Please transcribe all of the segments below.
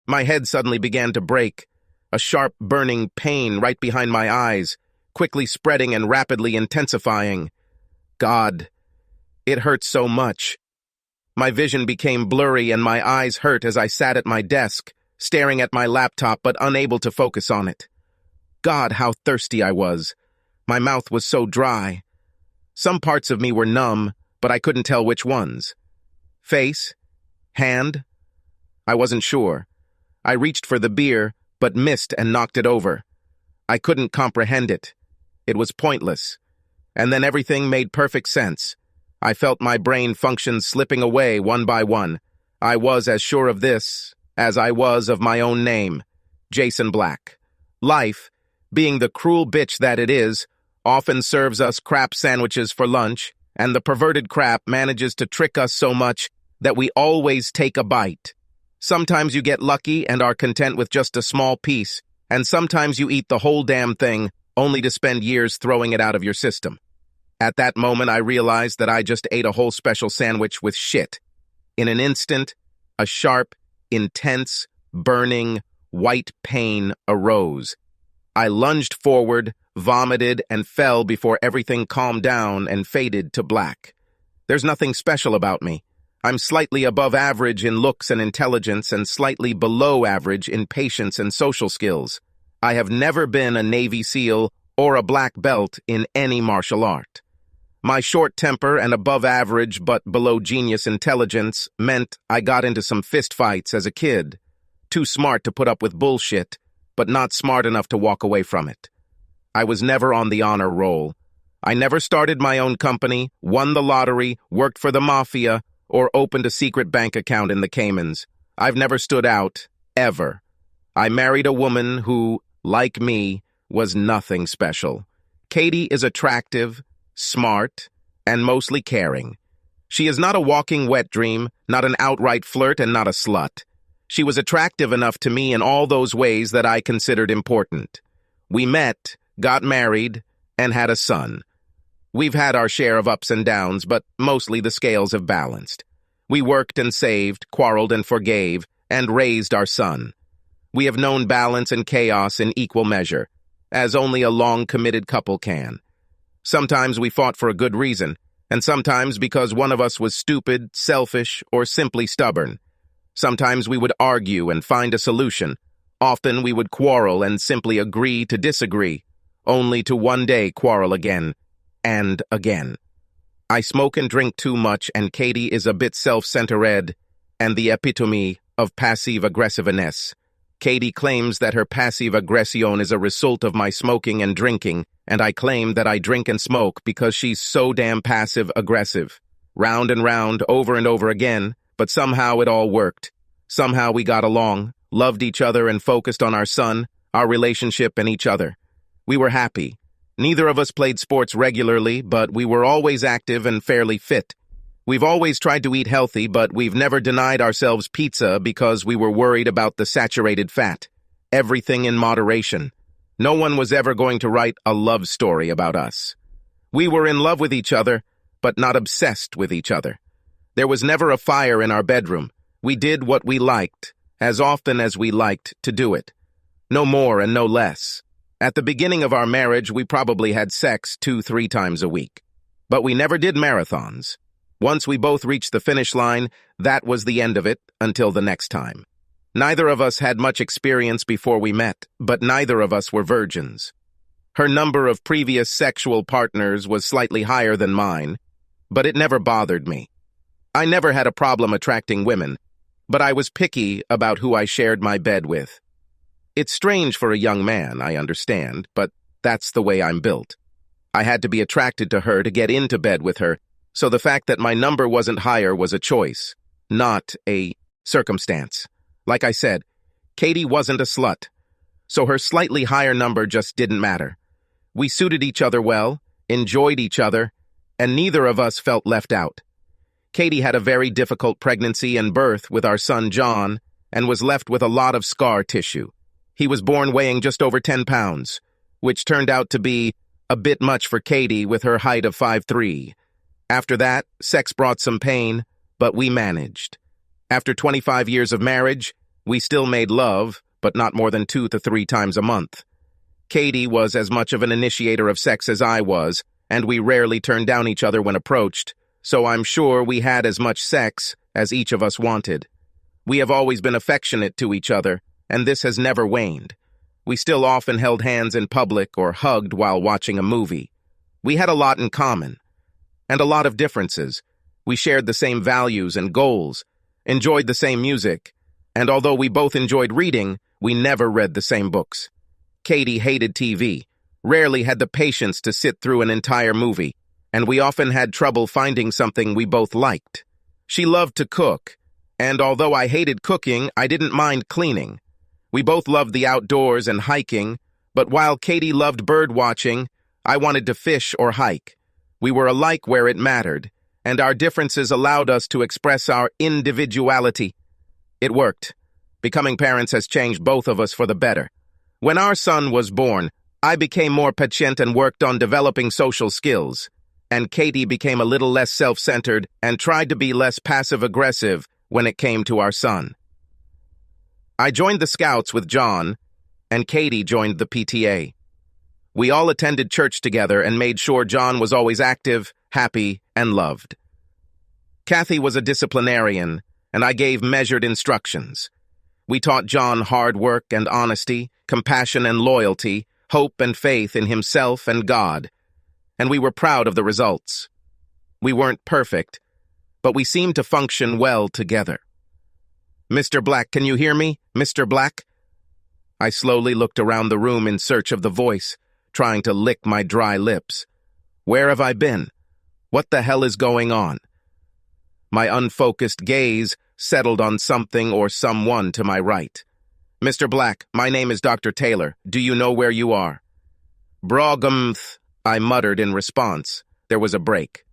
My head suddenly began to break, a sharp, burning pain right behind my eyes, quickly spreading and rapidly intensifying. God, it hurt so much. My vision became blurry and my eyes hurt as I sat at my desk, staring at my laptop but unable to focus on it. God, how thirsty I was. My mouth was so dry. Some parts of me were numb, but I couldn't tell which ones. Face? Hand? I wasn't sure. I reached for the beer, but missed and knocked it over. I couldn't comprehend it. It was pointless. And then everything made perfect sense. I felt my brain functions slipping away one by one. I was as sure of this as I was of my own name, Jason Black. Life, being the cruel bitch that it is, often serves us crap sandwiches for lunch, and the perverted crap manages to trick us so much that we always take a bite. Sometimes you get lucky and are content with just a small piece, and sometimes you eat the whole damn thing only to spend years throwing it out of your system. At that moment, I realized that I just ate a whole special sandwich with shit. In an instant, a sharp, intense, burning, white pain arose. I lunged forward, vomited, and fell before everything calmed down and faded to black. There's nothing special about me. I'm slightly above average in looks and intelligence and slightly below average in patience and social skills. I have never been a Navy SEAL or a black belt in any martial art. My short temper and above average but below genius intelligence meant I got into some fistfights as a kid. Too smart to put up with bullshit, but not smart enough to walk away from it. I was never on the honor roll. I never started my own company, won the lottery, worked for the mafia, or opened a secret bank account in the Caymans. I've never stood out, ever. I married a woman who, like me, was nothing special. Katie is attractive, smart, and mostly caring. She is not a walking wet dream, not an outright flirt, and not a slut. She was attractive enough to me in all those ways that I considered important. We met, got married, and had a son. We've had our share of ups and downs, but mostly the scales have balanced. We worked and saved, quarreled and forgave, and raised our son. We have known balance and chaos in equal measure, as only a long-committed couple can. Sometimes we fought for a good reason, and sometimes because one of us was stupid, selfish, or simply stubborn. Sometimes we would argue and find a solution. Often we would quarrel and simply agree to disagree, only to one day quarrel again, and again. I smoke and drink too much, and Katie is a bit self-centered and the epitome of passive-aggressiveness. Katie claims that her passive aggression is a result of my smoking and drinking, and I claim that I drink and smoke because she's so damn passive-aggressive. Round and round, over and over again, but somehow it all worked. Somehow we got along, loved each other, and focused on our son, our relationship, and each other. We were happy. Neither of us played sports regularly, but we were always active and fairly fit. We've always tried to eat healthy, but we've never denied ourselves pizza because we were worried about the saturated fat. Everything in moderation. No one was ever going to write a love story about us. We were in love with each other, but not obsessed with each other. There was never a fire in our bedroom. We did what we liked, as often as we liked to do it. No more and no less. At the beginning of our marriage, we probably had sex 2-3 times a week. But we never did marathons. Once we both reached the finish line, that was the end of it until the next time. Neither of us had much experience before we met, but neither of us were virgins. Her number of previous sexual partners was slightly higher than mine, but it never bothered me. I never had a problem attracting women, but I was picky about who I shared my bed with. It's strange for a young man, I understand, but that's the way I'm built. I had to be attracted to her to get into bed with her, so the fact that my number wasn't higher was a choice, not a circumstance. Like I said, Katie wasn't a slut, so her slightly higher number just didn't matter. We suited each other well, enjoyed each other, and neither of us felt left out. Katie had a very difficult pregnancy and birth with our son John and was left with a lot of scar tissue. He was born weighing just over 10 pounds, which turned out to be a bit much for Katie with her height of 5'3". After that, sex brought some pain, but we managed. After 25 years of marriage, We still made love, but not more than 2 to 3 times a month. Katie was as much of an initiator of sex as I was, and we rarely turned down each other when approached, so I'm sure we had as much sex as each of us wanted. We have always been affectionate to each other, and this has never waned. We still often held hands in public or hugged while watching a movie. We had a lot in common, and a lot of differences. We shared the same values and goals, enjoyed the same music, and although we both enjoyed reading, we never read the same books. Katie hated TV, rarely had the patience to sit through an entire movie, and we often had trouble finding something we both liked. She loved to cook, and although I hated cooking, I didn't mind cleaning. We both loved the outdoors and hiking, but while Katie loved bird watching, I wanted to fish or hike. We were alike where it mattered, and our differences allowed us to express our individuality. It worked. Becoming parents has changed both of us for the better. When our son was born, I became more patient and worked on developing social skills, and Katie became a little less self-centered and tried to be less passive-aggressive when it came to our son. I joined the Scouts with John, and Katie joined the PTA. We all attended church together and made sure John was always active, happy, and loved. Kathy was a disciplinarian, and I gave measured instructions. We taught John hard work and honesty, compassion and loyalty, hope and faith in himself and God, and we were proud of the results. We weren't perfect, but we seemed to function well together. "Mr. Black, can you hear me? Mr. Black?" I slowly looked around the room in search of the voice, trying to lick my dry lips. Where have I been? What the hell is going on? My unfocused gaze settled on something or someone to my right. "Mr. Black, my name is Dr. Taylor. Do you know where you are?" "Brogumth," I muttered in response. There was a break.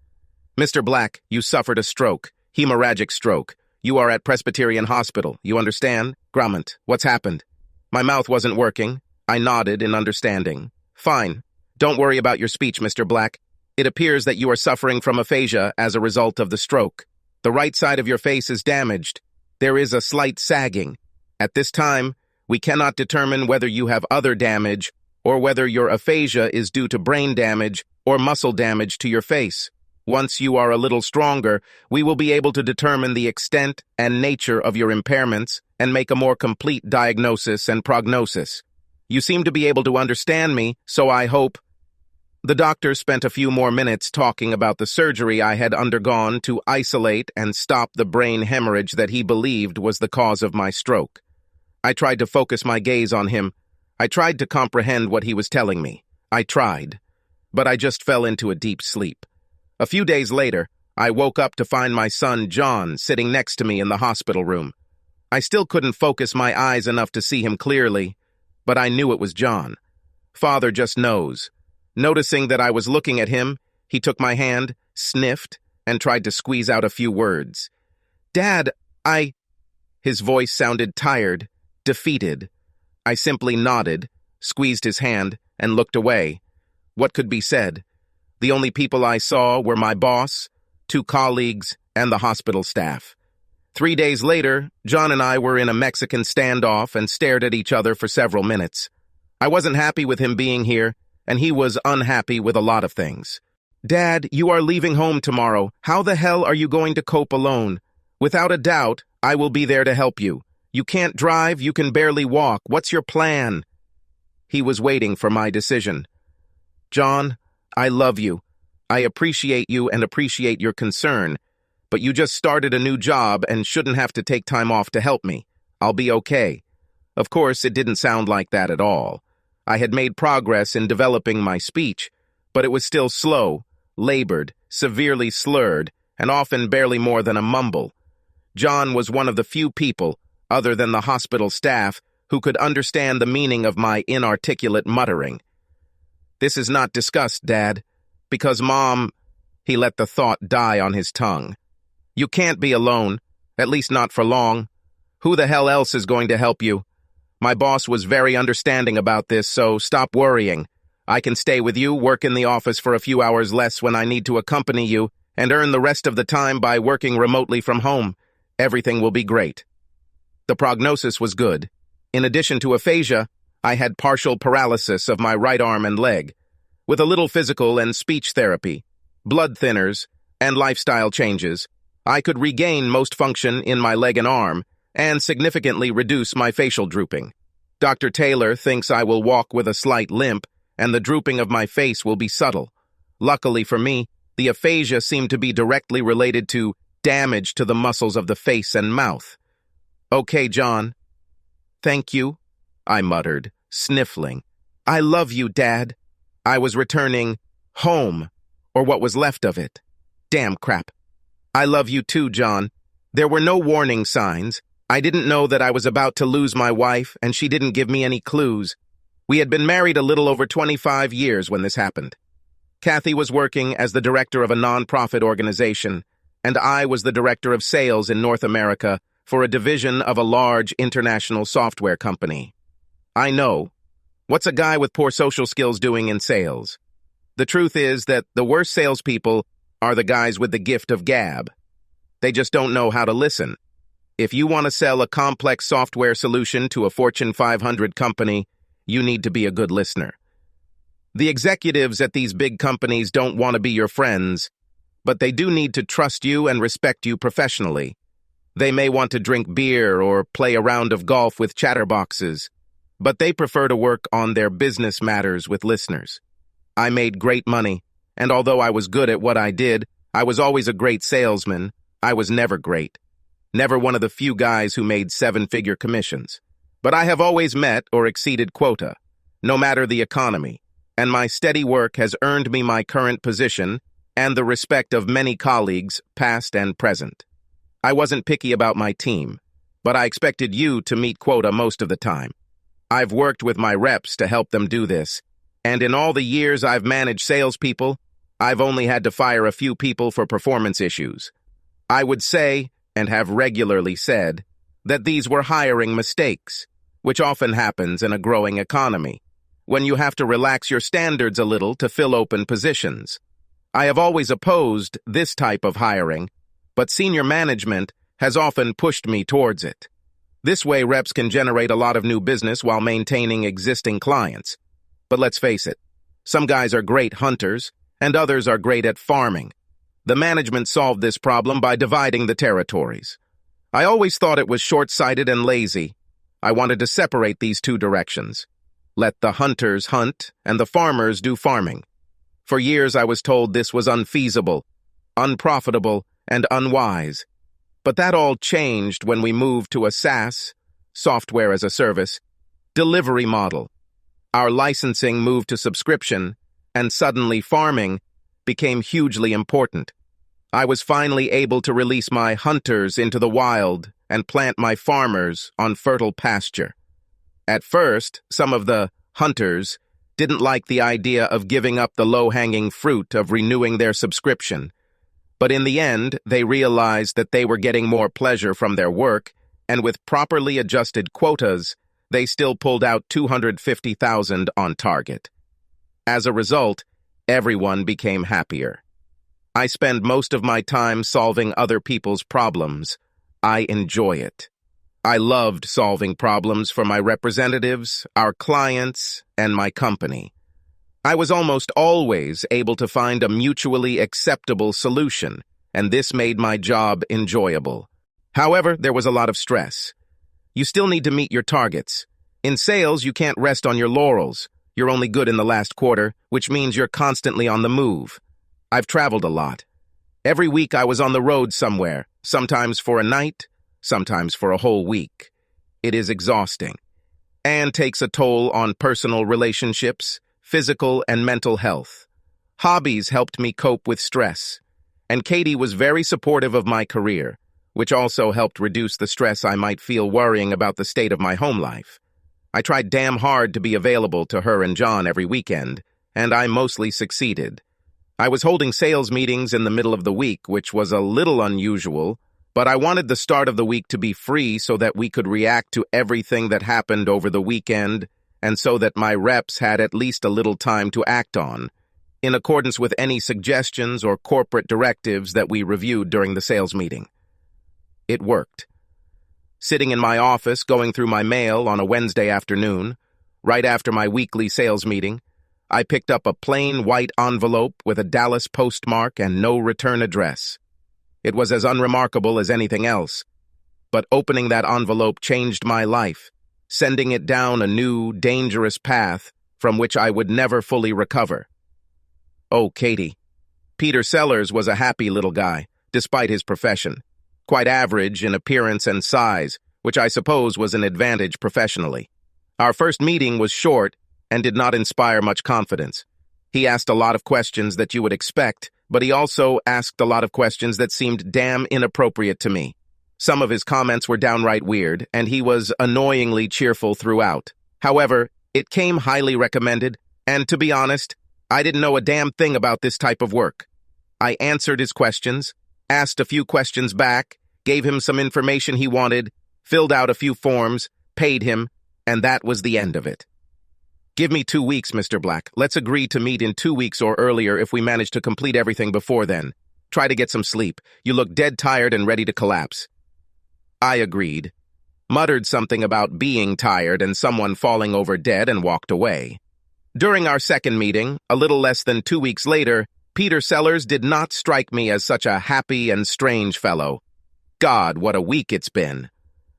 "Mr. Black, you suffered a stroke, hemorrhagic stroke. You are at Presbyterian Hospital, you understand?" "Grummant, what's happened?" My mouth wasn't working. I nodded in understanding. "Fine. Don't worry about your speech, Mr. Black. It appears that you are suffering from aphasia as a result of the stroke. The right side of your face is damaged. There is a slight sagging. At this time, we cannot determine whether you have other damage or whether your aphasia is due to brain damage or muscle damage to your face. Once you are a little stronger, we will be able to determine the extent and nature of your impairments and make a more complete diagnosis and prognosis. You seem to be able to understand me, so I hope—" The doctor spent a few more minutes talking about the surgery I had undergone to isolate and stop the brain hemorrhage that he believed was the cause of my stroke. I tried to focus my gaze on him. I tried to comprehend what he was telling me. I tried, but I just fell into a deep sleep. A few days later, I woke up to find my son John sitting next to me in the hospital room. I still couldn't focus my eyes enough to see him clearly, but I knew it was John. Father just knows. Noticing that I was looking at him, he took my hand, sniffed, and tried to squeeze out a few words. "Dad, His voice sounded tired, defeated. I simply nodded, squeezed his hand, and looked away. What could be said? The only people I saw were my boss, 2 colleagues, and the hospital staff. 3 days later, John and I were in a Mexican standoff and stared at each other for several minutes. I wasn't happy with him being here, and he was unhappy with a lot of things. "Dad, you are leaving home tomorrow. How the hell are you going to cope alone? Without a doubt, I will be there to help you. You can't drive, you can barely walk. What's your plan?" He was waiting for my decision. "John, I love you. I appreciate you and appreciate your concern, but you just started a new job and shouldn't have to take time off to help me. I'll be okay." Of course, it didn't sound like that at all. I had made progress in developing my speech, but it was still slow, labored, severely slurred, and often barely more than a mumble. John was one of the few people, other than the hospital staff, who could understand the meaning of my inarticulate muttering. "This is not discussed, Dad, because Mom—" He let the thought die on his tongue. "You can't be alone, at least not for long. Who the hell else is going to help you? My boss was very understanding about this, so stop worrying. I can stay with you, work in the office for a few hours less when I need to accompany you, and earn the rest of the time by working remotely from home. Everything will be great." The prognosis was good. In addition to aphasia, I had partial paralysis of my right arm and leg. With a little physical and speech therapy, blood thinners, and lifestyle changes, I could regain most function in my leg and arm and significantly reduce my facial drooping. Dr. Taylor thinks I will walk with a slight limp and the drooping of my face will be subtle. Luckily for me, the aphasia seemed to be directly related to damage to the muscles of the face and mouth. "Okay, John." "Thank you," I muttered, sniffling. "I love you, Dad." I was returning home, or what was left of it. Damn crap. "I love you too, John." There were no warning signs. I didn't know that I was about to lose my wife, and she didn't give me any clues. We had been married a little over 25 years when this happened. Kathy was working as the director of a non-profit organization, and I was the director of sales in North America for a division of a large international software company. I know. What's a guy with poor social skills doing in sales? The truth is that the worst salespeople are the guys with the gift of gab. They just don't know how to listen. If you want to sell a complex software solution to a Fortune 500 company, you need to be a good listener. The executives at these big companies don't want to be your friends, but they do need to trust you and respect you professionally. They may want to drink beer or play a round of golf with chatterboxes, but they prefer to work on their business matters with listeners. I made great money, and although I was good at what I did, I was always a great salesman. I was never great. Never one of the few guys who made seven-figure commissions. But I have always met or exceeded quota, no matter the economy, and my steady work has earned me my current position and the respect of many colleagues, past and present. I wasn't picky about my team, but I expected you to meet quota most of the time. I've worked with my reps to help them do this, and in all the years I've managed salespeople, I've only had to fire a few people for performance issues. I would say, and have regularly said, that these were hiring mistakes, which often happens in a growing economy, when you have to relax your standards a little to fill open positions. I have always opposed this type of hiring, but senior management has often pushed me towards it. This way, reps can generate a lot of new business while maintaining existing clients. But let's face it, some guys are great hunters, and others are great at farming. The management solved this problem by dividing the territories. I always thought it was short-sighted and lazy. I wanted to separate these two directions. Let the hunters hunt, and the farmers do farming. For years I was told this was unfeasible, unprofitable, and unwise. But that all changed when we moved to a SaaS, software as a service, delivery model. Our licensing moved to subscription, and suddenly farming became hugely important. I was finally able to release my hunters into the wild and plant my farmers on fertile pasture. At first, some of the hunters didn't like the idea of giving up the low-hanging fruit of renewing their subscription. But in the end, they realized that they were getting more pleasure from their work, and with properly adjusted quotas, they still pulled out $250,000 on target. As a result, everyone became happier. I spend most of my time solving other people's problems. I enjoy it. I loved solving problems for my representatives, our clients, and my company. I was almost always able to find a mutually acceptable solution, and this made my job enjoyable. However, there was a lot of stress. You still need to meet your targets. In sales, you can't rest on your laurels. You're only good in the last quarter, which means you're constantly on the move. I've traveled a lot. Every week I was on the road somewhere, sometimes for a night, sometimes for a whole week. It is exhausting, and takes a toll on personal relationships, physical and mental health. Hobbies helped me cope with stress, and Katie was very supportive of my career, which also helped reduce the stress I might feel worrying about the state of my home life. I tried damn hard to be available to her and John every weekend, and I mostly succeeded. I was holding sales meetings in the middle of the week, which was a little unusual, but I wanted the start of the week to be free so that we could react to everything that happened over the weekend, and so that my reps had at least a little time to act on, in accordance with any suggestions or corporate directives that we reviewed during the sales meeting. It worked. sitting in my office going through my mail on a Wednesday afternoon, right after my weekly sales meeting, I picked up a plain white envelope with a Dallas postmark and no return address. It was as unremarkable as anything else, but opening that envelope changed my life, sending it down a new, dangerous path from which I would never fully recover. Oh, Katie. Peter Sellers was a happy little guy, despite his profession. Quite average in appearance and size, which I suppose was an advantage professionally. Our first meeting was short and did not inspire much confidence. He asked a lot of questions that you would expect, but he also asked a lot of questions that seemed damn inappropriate to me. Some of his comments were downright weird, and he was annoyingly cheerful throughout. However, it came highly recommended, and to be honest, I didn't know a damn thing about this type of work. I answered his questions, asked a few questions back, gave him some information he wanted, filled out a few forms, paid him, and that was the end of it. Give me 2 weeks, Mr. Black. Let's agree to meet in 2 weeks or earlier if we manage to complete everything before then. Try to get some sleep. You look dead tired and ready to collapse. I agreed, muttered something about being tired and someone falling over dead and walked away. During our second meeting, a little less than 2 weeks later, Peter Sellers did not strike me as such a happy and strange fellow. God, what a week it's been.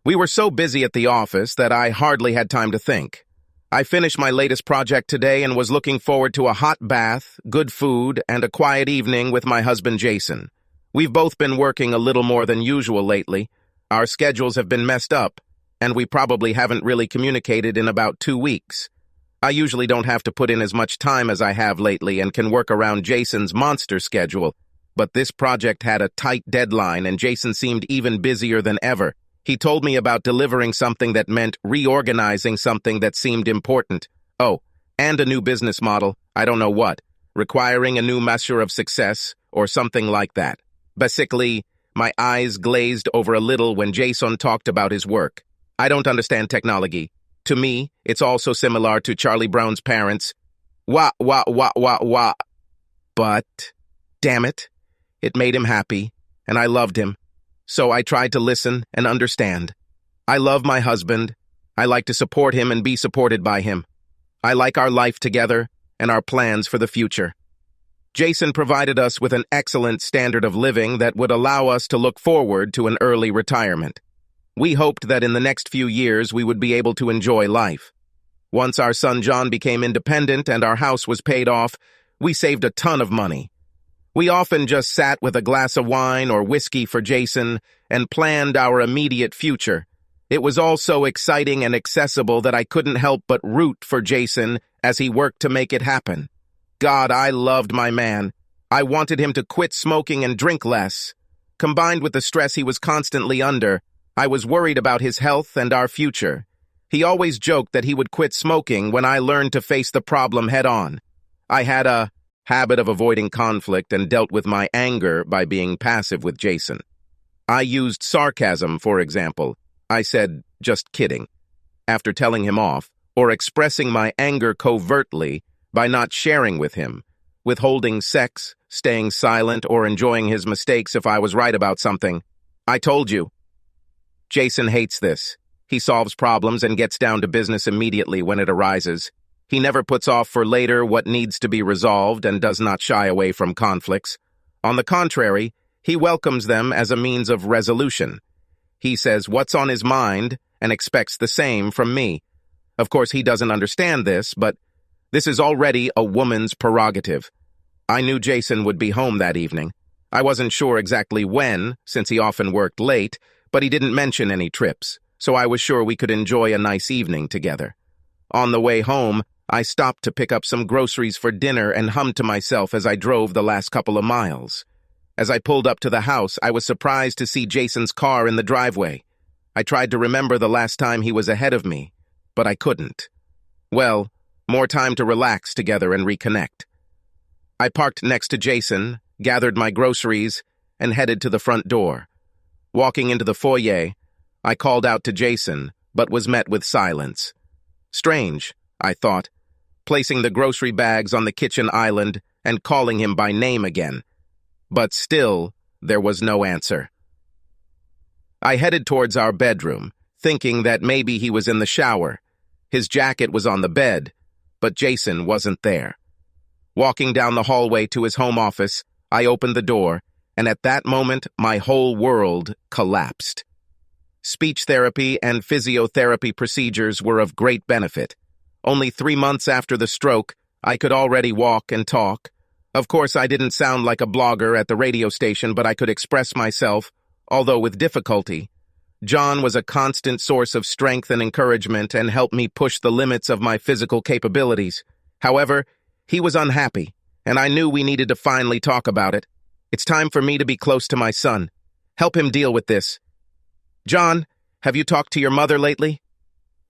We were so busy at the office that I hardly had time to think. I finished my latest project today and was looking forward to a hot bath, good food, and a quiet evening with my husband Jason. We've both been working a little more than usual lately. Our schedules have been messed up, and we probably haven't really communicated in about 2 weeks. I usually don't have to put in as much time as I have lately and can work around Jason's monster schedule, but this project had a tight deadline and Jason seemed even busier than ever. He told me about delivering something that meant reorganizing something that seemed important. Oh, and a new business model, I don't know what, requiring a new measure of success or something like that. Basically, my eyes glazed over a little when Jason talked about his work. I don't understand technology. To me, it's also similar to Charlie Brown's parents. Wah. But, damn it, it made him happy, and I loved him. So I tried to listen and understand. I love my husband. I like to support him and be supported by him. I like our life together and our plans for the future. Jason provided us with an excellent standard of living that would allow us to look forward to an early retirement. We hoped that in the next few years we would be able to enjoy life. Once our son John became independent and our house was paid off, we saved a ton of money. We often just sat with a glass of wine or whiskey for Jason and planned our immediate future. It was all so exciting and accessible that I couldn't help but root for Jason as he worked to make it happen. God, I loved my man. I wanted him to quit smoking and drink less. Combined with the stress he was constantly under, I was worried about his health and our future. He always joked that he would quit smoking when I learned to face the problem head-on. I had a habit of avoiding conflict and dealt with my anger by being passive with Jason. I used sarcasm, for example. I said, just kidding, after telling him off, or expressing my anger covertly by not sharing with him, withholding sex, staying silent, or enjoying his mistakes if I was right about something. I told you. Jason hates this. He solves problems and gets down to business immediately when it arises. He never puts off for later what needs to be resolved and does not shy away from conflicts. On the contrary, he welcomes them as a means of resolution. He says what's on his mind and expects the same from me. Of course, he doesn't understand this, but this is already a woman's prerogative. I knew Jason would be home that evening. I wasn't sure exactly when, since he often worked late, but he didn't mention any trips, so I was sure we could enjoy a nice evening together. On the way home, I stopped to pick up some groceries for dinner and hummed to myself as I drove the last couple of miles. As I pulled up to the house, I was surprised to see Jason's car in the driveway. I tried to remember the last time he was ahead of me, but I couldn't. Well, more time to relax together and reconnect. I parked next to Jason, gathered my groceries, and headed to the front door. Walking into the foyer, I called out to Jason, but was met with silence. Strange, I thought, placing the grocery bags on the kitchen island and calling him by name again. But still, there was no answer. I headed towards our bedroom, thinking that maybe he was in the shower. His jacket was on the bed, but Jason wasn't there. Walking down the hallway to his home office, I opened the door, and at that moment, my whole world collapsed. Speech therapy and physiotherapy procedures were of great benefit. Only 3 months after the stroke, I could already walk and talk. Of course, I didn't sound like a blogger at the radio station, but I could express myself, although with difficulty. John was a constant source of strength and encouragement and helped me push the limits of my physical capabilities. However, he was unhappy, and I knew we needed to finally talk about it. It's time for me to be close to my son. Help him deal with this. John, have you talked to your mother lately?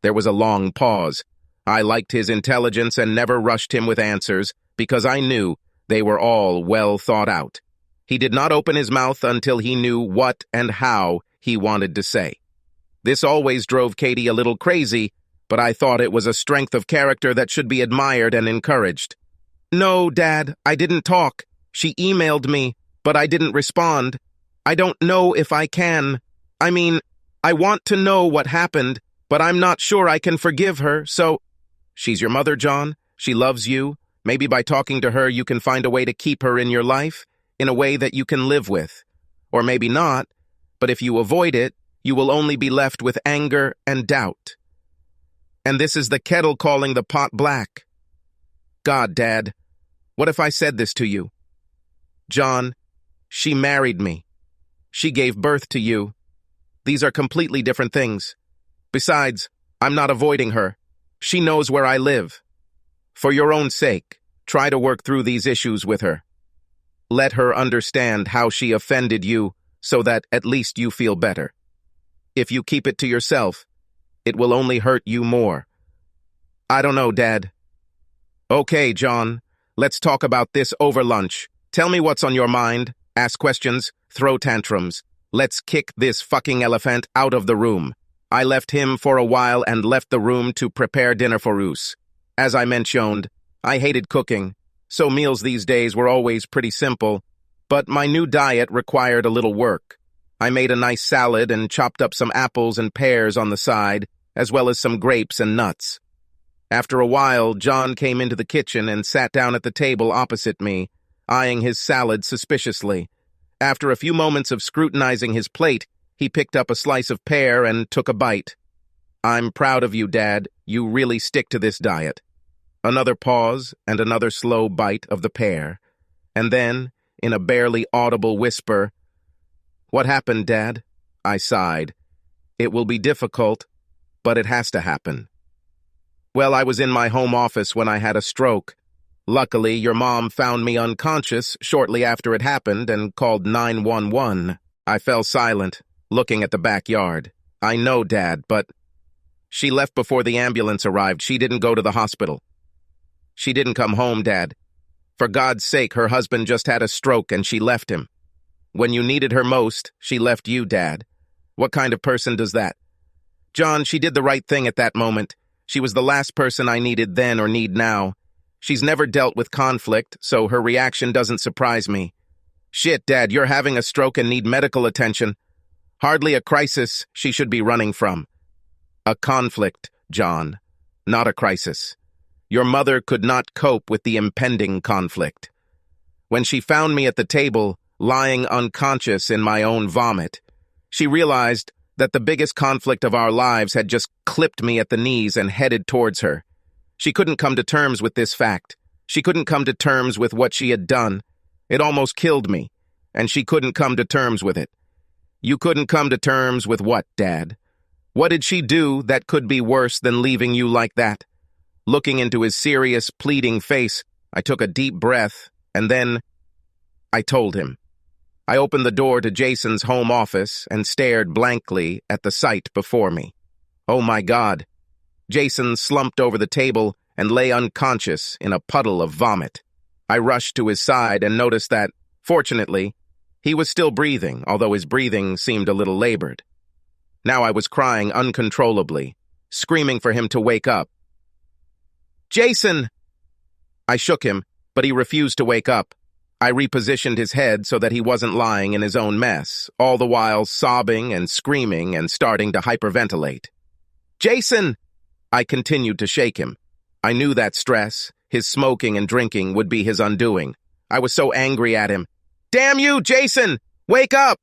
There was a long pause. I liked his intelligence and never rushed him with answers because I knew they were all well thought out. He did not open his mouth until he knew what and how he wanted to say. This always drove Katie a little crazy, but I thought it was a strength of character that should be admired and encouraged. No, Dad, I didn't talk. She emailed me, but I didn't respond. I don't know if I can. I mean, I want to know what happened, but I'm not sure I can forgive her, so... She's your mother, John. She loves you. Maybe by talking to her, you can find a way to keep her in your life, in a way that you can live with. Or maybe not, but if you avoid it, you will only be left with anger and doubt. And this is the kettle calling the pot black. God, Dad, what if I said this to you? John, she married me. She gave birth to you. These are completely different things. Besides, I'm not avoiding her. She knows where I live. For your own sake, try to work through these issues with her. Let her understand how she offended you so that at least you feel better. If you keep it to yourself, it will only hurt you more. I don't know, Dad. Okay, John, let's talk about this over lunch. Tell me what's on your mind, ask questions, throw tantrums. Let's kick this fucking elephant out of the room. I left him for a while and left the room to prepare dinner for Roos. As I mentioned, I hated cooking, so meals these days were always pretty simple, but my new diet required a little work. I made a nice salad and chopped up some apples and pears on the side, as well as some grapes and nuts. After a while, John came into the kitchen and sat down at the table opposite me, eyeing his salad suspiciously. After a few moments of scrutinizing his plate, he picked up a slice of pear and took a bite. I'm proud of you, Dad. You really stick to this diet. Another pause and another slow bite of the pear. And then, in a barely audible whisper, What happened, Dad? I sighed. It will be difficult, but it has to happen. Well, I was in my home office when I had a stroke. Luckily, your mom found me unconscious shortly after it happened and called 911. I fell silent, looking at the backyard. I know, Dad, but... She left before the ambulance arrived. She didn't go to the hospital. She didn't come home, Dad. For God's sake, her husband just had a stroke and she left him. When you needed her most, she left you, Dad. What kind of person does that? John, she did the right thing at that moment. She was the last person I needed then or need now. She's never dealt with conflict, so her reaction doesn't surprise me. Shit, Dad, you're having a stroke and need medical attention. Hardly a crisis she should be running from. A conflict, John, not a crisis. Your mother could not cope with the impending conflict. When she found me at the table, lying unconscious in my own vomit, she realized that the biggest conflict of our lives had just clipped me at the knees and headed towards her. She couldn't come to terms with this fact. She couldn't come to terms with what she had done. It almost killed me, and she couldn't come to terms with it. You couldn't come to terms with what, Dad? What did she do that could be worse than leaving you like that? Looking into his serious, pleading face, I took a deep breath, and then I told him. I opened the door to Jason's home office and stared blankly at the sight before me. Oh my God. Jason slumped over the table and lay unconscious in a puddle of vomit. I rushed to his side and noticed that, fortunately, he was still breathing, although his breathing seemed a little labored. Now I was crying uncontrollably, screaming for him to wake up. Jason! I shook him, but he refused to wake up. I repositioned his head so that he wasn't lying in his own mess, all the while sobbing and screaming and starting to hyperventilate. "Jason!" I continued to shake him. I knew that stress, his smoking and drinking, would be his undoing. I was so angry at him. "Damn you, Jason! Wake up!"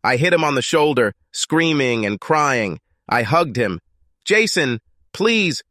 I hit him on the shoulder, screaming and crying. I hugged him. "Jason, please!"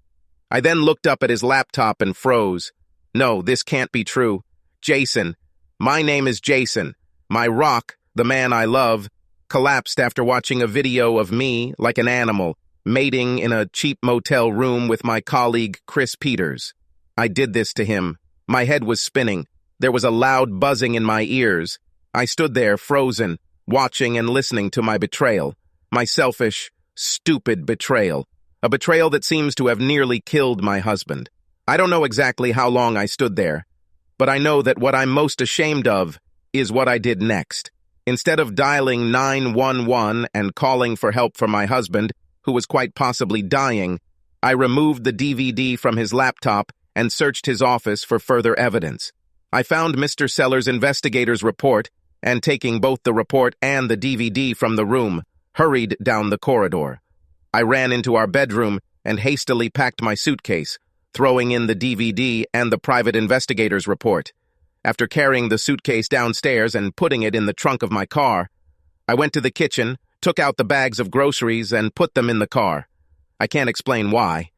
I then looked up at his laptop and froze. No, this can't be true. Jason. My name is Jason. My rock, the man I love, collapsed after watching a video of me, like an animal, mating in a cheap motel room with my colleague Chris Peters. I did this to him. My head was spinning. There was a loud buzzing in my ears. I stood there, frozen, watching and listening to my betrayal. My selfish, stupid betrayal. A betrayal that seems to have nearly killed my husband. I don't know exactly how long I stood there, but I know that what I'm most ashamed of is what I did next. Instead of dialing 911 and calling for help for my husband, who was quite possibly dying, I removed the DVD from his laptop and searched his office for further evidence. I found Mr. Sellers' investigator's report, and taking both the report and the DVD from the room, hurried down the corridor. I ran into our bedroom and hastily packed my suitcase, throwing in the DVD and the private investigator's report. After carrying the suitcase downstairs and putting it in the trunk of my car, I went to the kitchen, took out the bags of groceries, and put them in the car. I can't explain why.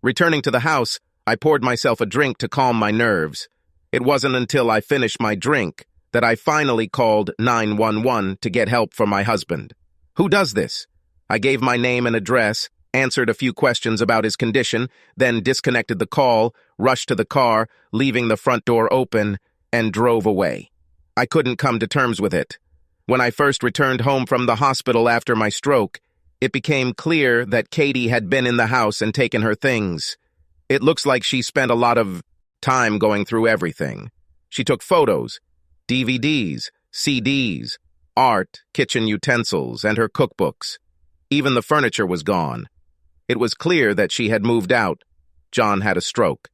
Returning to the house, I poured myself a drink to calm my nerves. It wasn't until I finished my drink that I finally called 911 to get help for my husband. Who does this? I gave my name and address, answered a few questions about his condition, then disconnected the call, rushed to the car, leaving the front door open, and drove away. I couldn't come to terms with it. When I first returned home from the hospital after my stroke, it became clear that Katie had been in the house and taken her things. It looks like she spent a lot of time going through everything. She took photos, DVDs, CDs, art, kitchen utensils, and her cookbooks. Even the furniture was gone. It was clear that she had moved out. John had a stroke.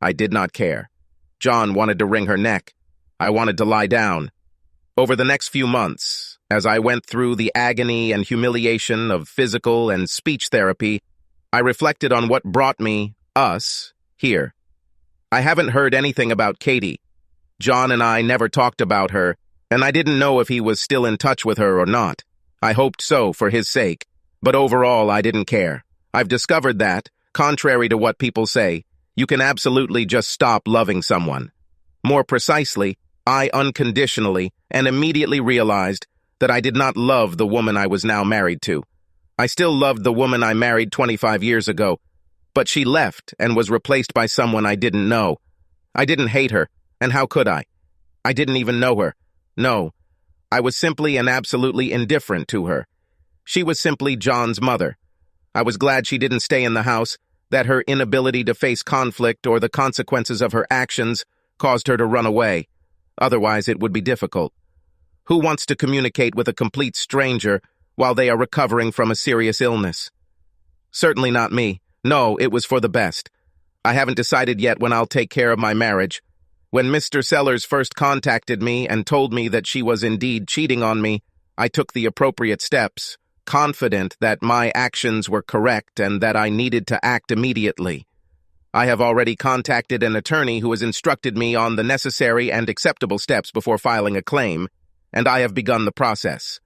I did not care. John wanted to wring her neck. I wanted to lie down. Over the next few months, as I went through the agony and humiliation of physical and speech therapy, I reflected on what brought us, here. I haven't heard anything about Katie. John and I never talked about her, and I didn't know if he was still in touch with her or not. I hoped so for his sake, but overall I didn't care. I've discovered that, contrary to what people say, you can absolutely just stop loving someone. More precisely, I unconditionally and immediately realized that I did not love the woman I was now married to. I still loved the woman I married 25 years ago, but she left and was replaced by someone I didn't know. I didn't hate her, and how could I? I didn't even know her. No, I was simply and absolutely indifferent to her. She was simply John's mother. I was glad she didn't stay in the house, that her inability to face conflict or the consequences of her actions caused her to run away. Otherwise, it would be difficult. Who wants to communicate with a complete stranger while they are recovering from a serious illness? Certainly not me. No, it was for the best. I haven't decided yet when I'll take care of my marriage. When Mr. Sellers first contacted me and told me that she was indeed cheating on me, I took the appropriate steps, confident that my actions were correct and that I needed to act immediately. I have already contacted an attorney who has instructed me on the necessary and acceptable steps before filing a claim, and I have begun the process.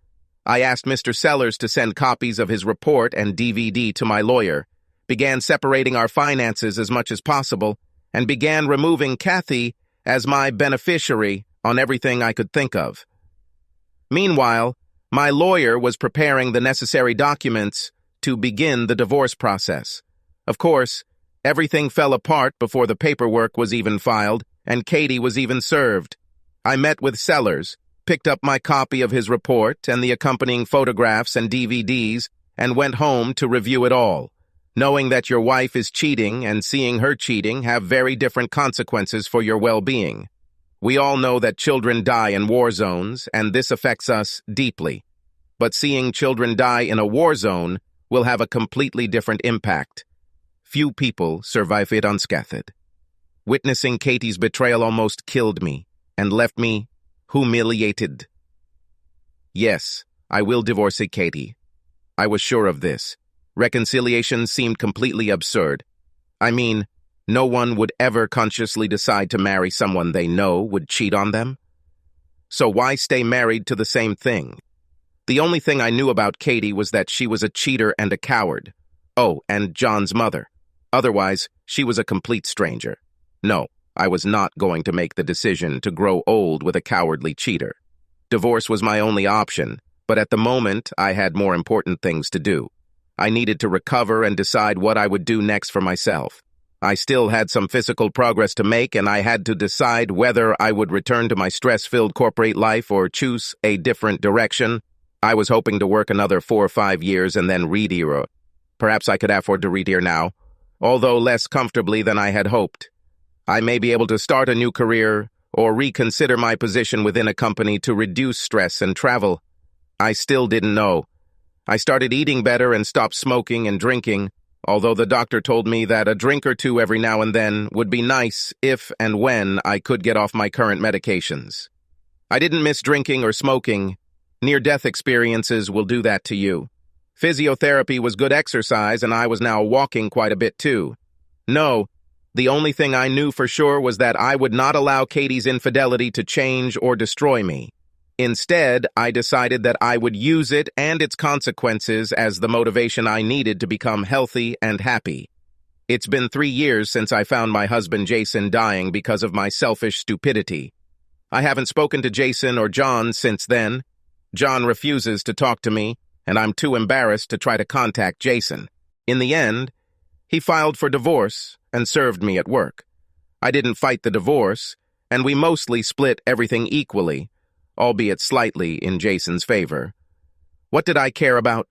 I asked Mr. Sellers to send copies of his report and DVD to my lawyer, began separating our finances as much as possible, and began removing Kathy as my beneficiary on everything I could think of. Meanwhile, my lawyer was preparing the necessary documents to begin the divorce process. Of course, everything fell apart before the paperwork was even filed, and Katie was even served. I met with Sellers, picked up my copy of his report and the accompanying photographs and DVDs, and went home to review it all. Knowing that your wife is cheating and seeing her cheating have very different consequences for your well-being. We all know that children die in war zones, and this affects us deeply. But seeing children die in a war zone will have a completely different impact. Few people survive it unscathed. Witnessing Katie's betrayal almost killed me. and left me humiliated. Yes, I will divorce Katie. I was sure of this. Reconciliation seemed completely absurd. I mean, no one would ever consciously decide to marry someone they know would cheat on them. So why stay married to the same thing? The only thing I knew about Katie was that she was a cheater and a coward. Oh, and John's mother. Otherwise, she was a complete stranger. No, I was not going to make the decision to grow old with a cowardly cheater. Divorce was my only option, but at the moment, I had more important things to do. I needed to recover and decide what I would do next for myself. I still had some physical progress to make, and I had to decide whether I would return to my stress-filled corporate life or choose a different direction. I was hoping to work another 4 or 5 years and then retire. Perhaps I could afford to retire now, although less comfortably than I had hoped. I may be able to start a new career or reconsider my position within a company to reduce stress and travel. I still didn't know. I started eating better and stopped smoking and drinking, although the doctor told me that a drink or two every now and then would be nice if and when I could get off my current medications. I didn't miss drinking or smoking. Near-death experiences will do that to you. Physiotherapy was good exercise, and I was now walking quite a bit too. No, the only thing I knew for sure was that I would not allow Katie's infidelity to change or destroy me. Instead, I decided that I would use it and its consequences as the motivation I needed to become healthy and happy. It's been 3 years since I found my husband Jason dying because of my selfish stupidity. I haven't spoken to Jason or John since then. John refuses to talk to me, and I'm too embarrassed to try to contact Jason. In the end, he filed for divorce and served me at work. I didn't fight the divorce, and we mostly split everything equally, albeit slightly in Jason's favor. What did I care about?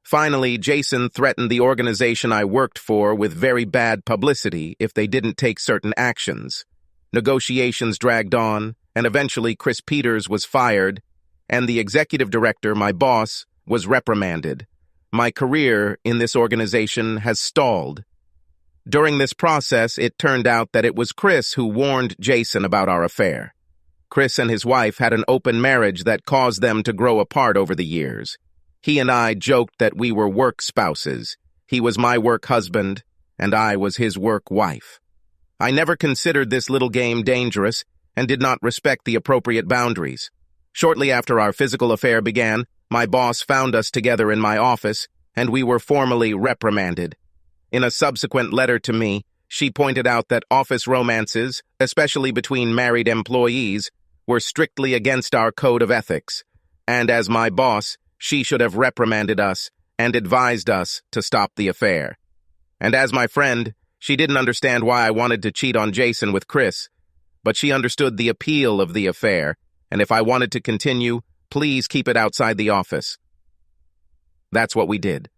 Finally, Jason threatened the organization I worked for with very bad publicity if they didn't take certain actions. Negotiations dragged on, and eventually Chris Peters was fired, and the executive director, my boss, was reprimanded. My career in this organization has stalled. During this process, it turned out that it was Chris who warned Jason about our affair. Chris and his wife had an open marriage that caused them to grow apart over the years. He and I joked that we were work spouses. He was my work husband, and I was his work wife. I never considered this little game dangerous and did not respect the appropriate boundaries. Shortly after our physical affair began, my boss found us together in my office, and we were formally reprimanded. In a subsequent letter to me, she pointed out that office romances, especially between married employees, were strictly against our code of ethics, and as my boss, she should have reprimanded us and advised us to stop the affair. And as my friend, she didn't understand why I wanted to cheat on Jason with Chris, but she understood the appeal of the affair, and if I wanted to continue, please keep it outside the office. That's what we did.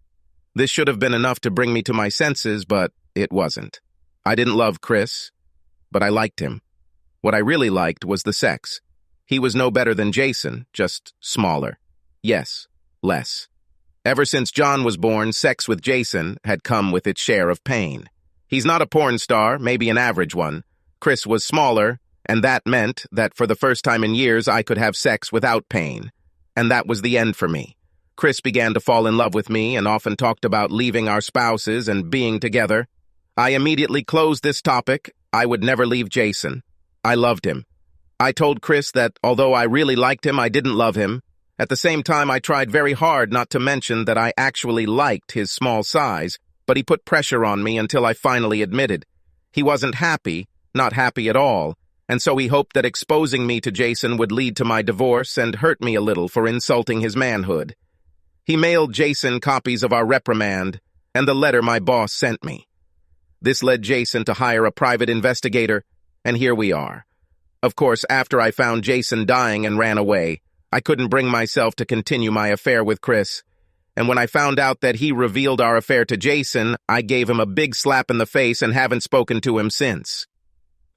This should have been enough to bring me to my senses, but it wasn't. I didn't love Chris, but I liked him. What I really liked was the sex. He was no better than Jason, just smaller. Yes, less. Ever since John was born, sex with Jason had come with its share of pain. He's not a porn star, maybe an average one. Chris was smaller, and that meant that for the first time in years I could have sex without pain. And that was the end for me. Chris began to fall in love with me and often talked about leaving our spouses and being together. I immediately closed this topic. I would never leave Jason. I loved him. I told Chris that although I really liked him, I didn't love him. At the same time, I tried very hard not to mention that I actually liked his small size, but he put pressure on me until I finally admitted. He wasn't happy, not happy at all, and so he hoped that exposing me to Jason would lead to my divorce and hurt me a little for insulting his manhood. He mailed Jason copies of our reprimand and the letter my boss sent me. This led Jason to hire a private investigator, and here we are. Of course, after I found Jason dying and ran away, I couldn't bring myself to continue my affair with Chris, and when I found out that he revealed our affair to Jason, I gave him a big slap in the face and haven't spoken to him since.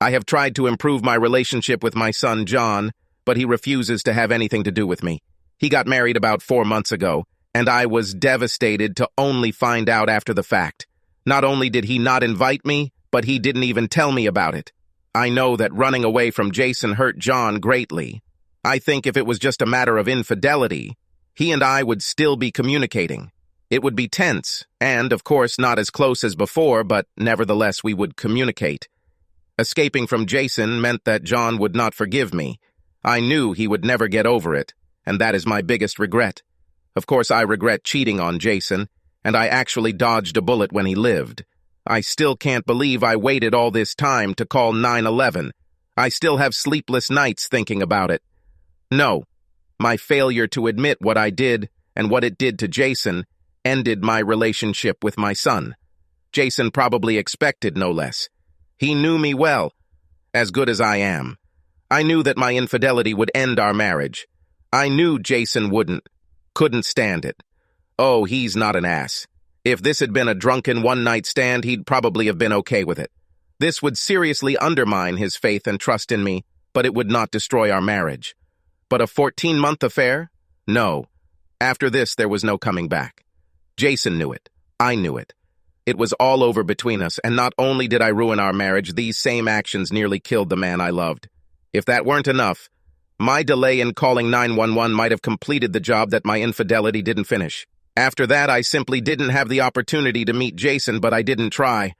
I have tried to improve my relationship with my son, John, but he refuses to have anything to do with me. He got married about 4 months ago, and I was devastated to only find out after the fact. Not only did he not invite me, but he didn't even tell me about it. I know that running away from Jason hurt John greatly. I think if it was just a matter of infidelity, he and I would still be communicating. It would be tense, and, of course, not as close as before, but nevertheless we would communicate. Escaping from Jason meant that John would not forgive me. I knew he would never get over it, and that is my biggest regret. Of course, I regret cheating on Jason, and I actually dodged a bullet when he lived. I still can't believe I waited all this time to call 911. I still have sleepless nights thinking about it. No, my failure to admit what I did and what it did to Jason ended my relationship with my son. Jason probably expected no less. He knew me well, as good as I am. I knew that my infidelity would end our marriage. I knew Jason couldn't stand it. Oh, he's not an ass. If this had been a drunken one-night stand, he'd probably have been okay with it. This would seriously undermine his faith and trust in me, but it would not destroy our marriage. But a 14-month affair? No. After this, there was no coming back. Jason knew it. I knew it. It was all over between us, and not only did I ruin our marriage, these same actions nearly killed the man I loved. If that weren't enough, my delay in calling 911 might have completed the job that my infidelity didn't finish. After that, I simply didn't have the opportunity to meet Jason, but I didn't try.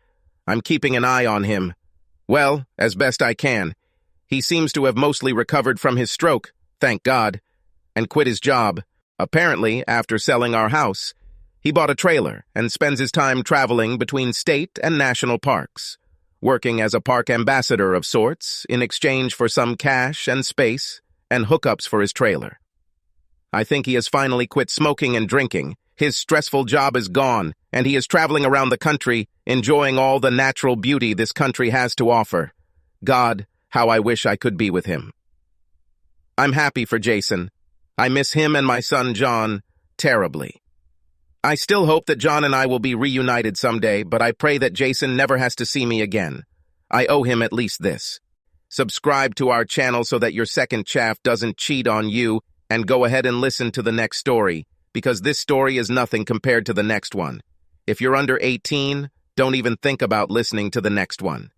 I'm keeping an eye on him. Well, as best I can. He seems to have mostly recovered from his stroke, thank God, and quit his job. Apparently, after selling our house, he bought a trailer and spends his time traveling between state and national parks, working as a park ambassador of sorts in exchange for some cash and space and hookups for his trailer. I think he has finally quit smoking and drinking. His stressful job is gone, and he is traveling around the country, enjoying all the natural beauty this country has to offer. God, how I wish I could be with him. I'm happy for Jason. I miss him and my son John terribly. I still hope that John and I will be reunited someday, but I pray that Jason never has to see me again. I owe him at least this. Subscribe to our channel so that your second chaff doesn't cheat on you, and go ahead and listen to the next story, because this story is nothing compared to the next one. If you're under 18, don't even think about listening to the next one.